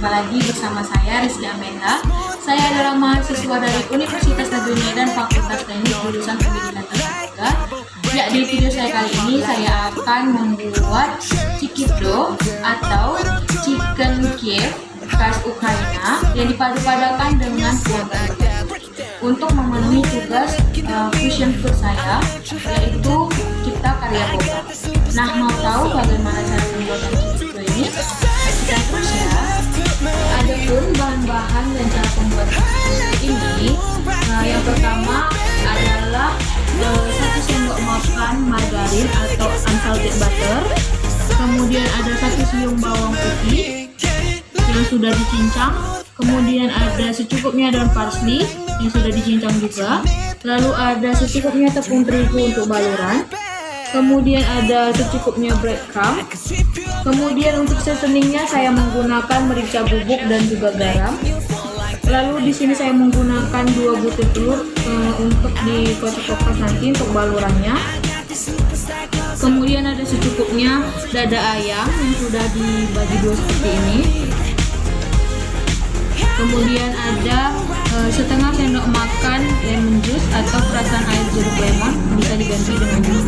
Jumpa lagi bersama saya Rizky Amenda. Saya adalah mahasiswa dari Universitas Negeri Medan Fakultas Teknik jurusan Pendidikan Informatika. Ya, di video saya kali ini saya akan membuat cikipdo atau chicken Kiev khas Ukraina yang dipadu-padakan dengan kuah garam untuk memenuhi tugas fusion food saya, yaitu cipta karya boba. Nah, mau tahu bagaimana cara pembuatan cikipdo ini? Kita terus ya. Adapun bahan-bahan dan cara pembuatan cikipdo ini, yang pertama adalah 1 sendok makan margarin atau unsalted butter, kemudian ada 1 siung bawang putih yang sudah dicincang, kemudian ada secukupnya daun parsley yang sudah dicincang juga, lalu ada secukupnya tepung terigu untuk baluran, kemudian ada secukupnya breadcrumb, kemudian untuk seasoningnya saya menggunakan merica bubuk dan juga garam. Lalu di sini saya menggunakan 2 butir telur untuk dikocok-kocok nanti untuk balurannya. Kemudian ada secukupnya dada ayam yang sudah dibagi 2 seperti ini. Kemudian ada setengah sendok makan lemon juice atau perasan air jeruk lemon, bisa diganti dengan jus.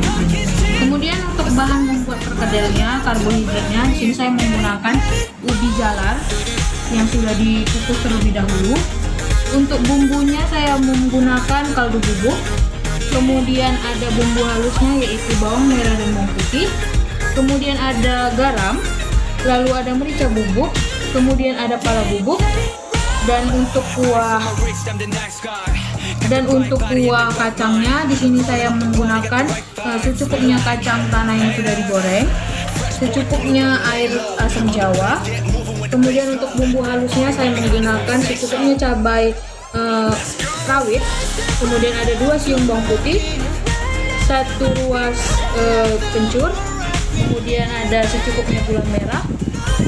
Kemudian untuk bahan membuat perkedelnya, karbohidratnya, di sini saya menggunakan ubi jalar yang sudah dikukus terlebih dahulu. Untuk bumbunya saya menggunakan kaldu bubuk. Kemudian ada bumbu halusnya yaitu bawang merah dan bawang putih. Kemudian ada garam, lalu ada merica bubuk, kemudian ada pala bubuk. Dan untuk kuah kacangnya, di sini saya menggunakan secukupnya kacang tanah yang sudah digoreng, secukupnya air asam jawa. Kemudian untuk bumbu halusnya saya menggunakan secukupnya cabai rawit, kemudian ada 2 siung bawang putih, 1 ruas kencur, kemudian ada secukupnya gula merah,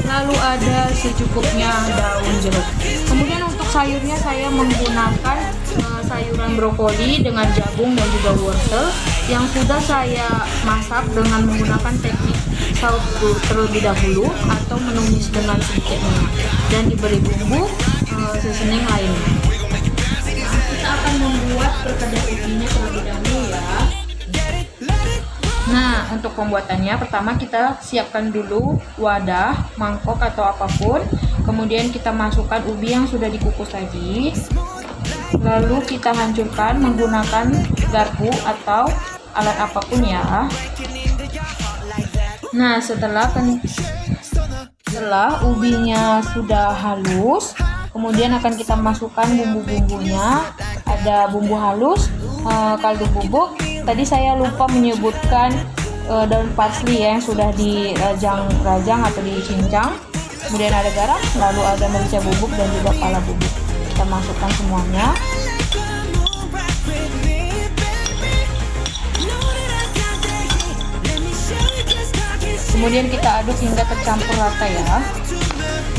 lalu ada secukupnya daun jeruk. Kemudian untuk sayurnya saya menggunakan sayuran brokoli dengan jagung dan juga wortel yang sudah saya masak dengan menggunakan teknik saus terlebih dahulu atau menumis dengan sedikit minyak dan diberi bumbu seasoning lainnya. Kita akan membuat perkedel ubinya terlebih dahulu ya. Nah, untuk pembuatannya pertama kita siapkan dulu wadah, mangkok atau apapun. Kemudian kita masukkan ubi yang sudah dikukus tadi. Lalu kita hancurkan menggunakan garpu atau alat apapun ya. Nah, setelah ubinya sudah halus, kemudian akan kita masukkan bumbu-bumbunya. Ada bumbu halus, kaldu bubuk. Tadi saya lupa menyebutkan daun parsley yang sudah dirajang atau dicincang. Kemudian ada garam, lalu ada merica bubuk dan juga pala bubuk. Kita masukkan semuanya. Kemudian kita aduk hingga tercampur rata ya.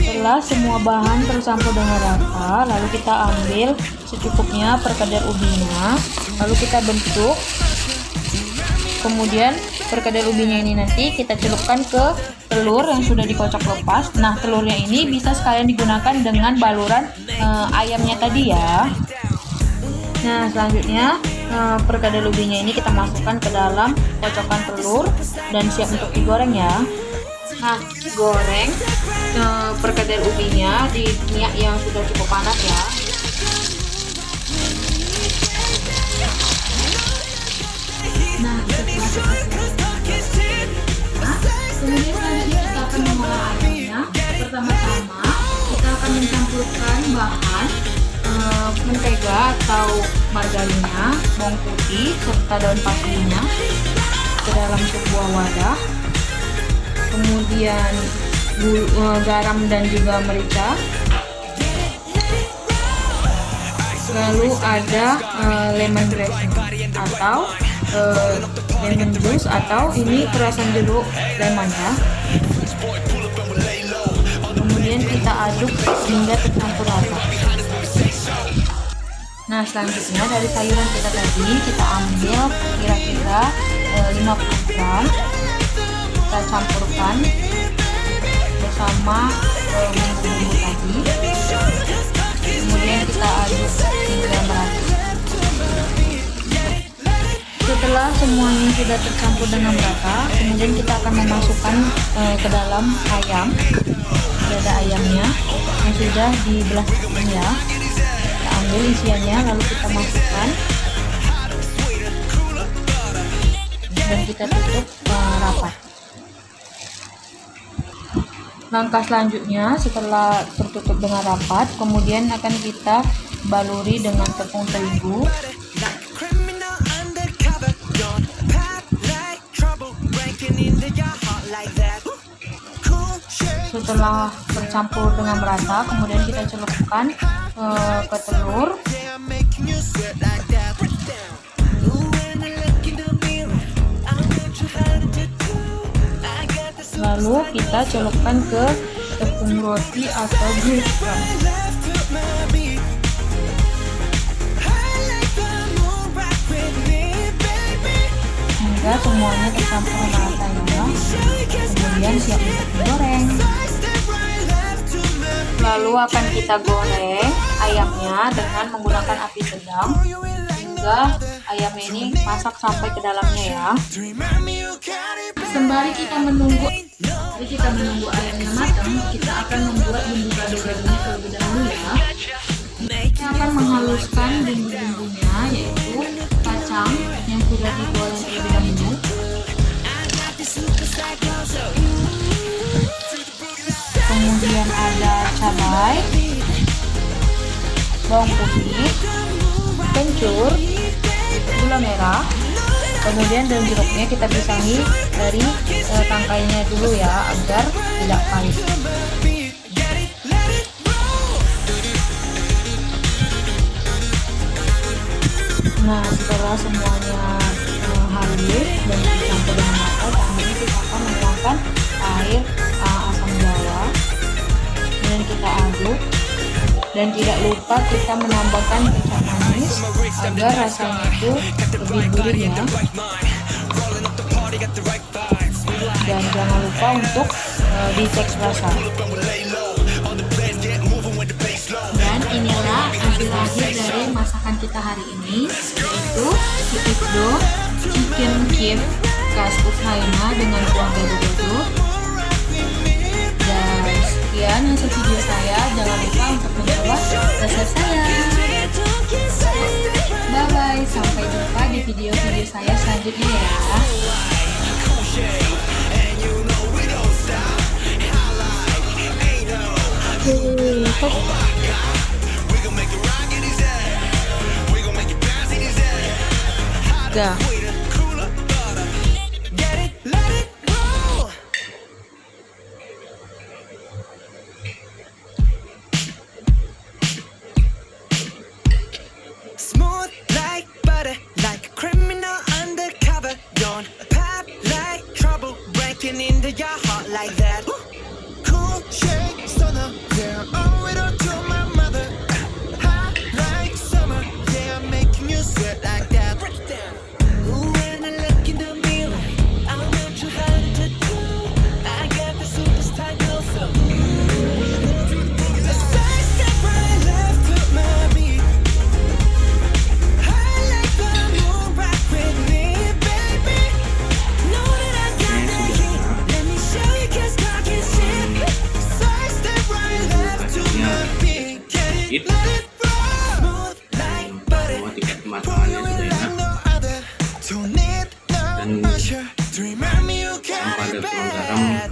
Setelah semua bahan tercampur dengan rata, lalu kita ambil secukupnya perkedel ubinya, lalu kita bentuk. Kemudian perkedel ubinya ini nanti kita celupkan ke telur yang sudah dikocok lepas. Nah, telurnya ini bisa sekalian digunakan dengan baluran ayamnya tadi ya. Nah, selanjutnya perkedel ubinya ini kita masukkan ke dalam kocokan telur dan siap untuk digoreng ya. Nah, goreng perkedel ubinya di minyak yang sudah cukup panas ya. Nah, setelah kemudian selanjutnya kita akan mengolah ayamnya. Pertama-tama kita akan mencampurkan bahan mentega atau margarinnya, bawang putih serta daun parsley-nya ke dalam sebuah wadah. Kemudian garam dan juga merica. Lalu ada lemon dressing atau lemon juice atau ini perasan jeruk lemon ya. Kemudian kita aduk hingga tercampur rata. Nah, selanjutnya dari sayuran kita tadi kita ambil kira-kira 50 gram, kita campurkan bersama bumbu-bumbu tadi. lagi. Kemudian kita aduk hingga merata. Setelah semuanya sudah tercampur dengan merata, kemudian kita akan memasukkan ke dalam ayam, dada ayamnya yang sudah dibelah ya. Kita ambil isiannya lalu kita masukkan dan kita tutup rapat. Langkah selanjutnya setelah tertutup dengan rapat, kemudian akan kita baluri dengan tepung terigu. Setelah tercampur dengan merata, kemudian kita celupkan ke telur. Lalu kita celupkan ke tepung roti atau breadcrumb. Hingga semuanya tercampur merata ya. Kemudian siap untuk digoreng. Lalu akan kita goreng ayamnya dengan menggunakan api sedang hingga ayamnya ini masak sampai ke dalamnya ya. Sembari kita menunggu ayamnya matang, kita akan membuat bumbu gado-gadonya terlebih dahulu ya. Kita akan menghaluskan bumbu-bumbunya, yaitu kacang yang sudah digoreng terlebih dahulu, kemudian ada cabai, bawang putih, kencur, gula merah, kemudian daun jeruknya kita pisahi dari tangkainya dulu ya, agar tidak pahit. Nah, setelah semuanya halus dan dicampur dengan rata, selanjutnya kita akan menuangkan air asam jawa, kemudian kita aduk, dan tidak lupa kita menambahkan kecap manis agar rasanya itu lebih gurih ya. Dan jangan lupa untuk dicek rasa. Dan inilah hasil akhir dari masakan kita hari ini, yaitu Sikipdo Chicken Kiev khas Ukraina dengan kuah gado-gado. Dan sekian hasil video saya. Jangan lupa untuk mencoba resep saya. Bye bye, sampai jumpa di video-video saya selanjutnya ya. Dah. Smooth like butter, like a criminal undercover. Don't pop like trouble, breaking into your heart like that. Cool shade stunner, yeah, owe it all to my mother. Hot like summer, yeah, I'm making you sweat like that. Ooh, when I look in the mirror, I'm not too hard to do. I got the superstar glow, so a side step right left to my beat. Bahwa tingkat kematangannya sudah enak dan tanpa ada kurang garam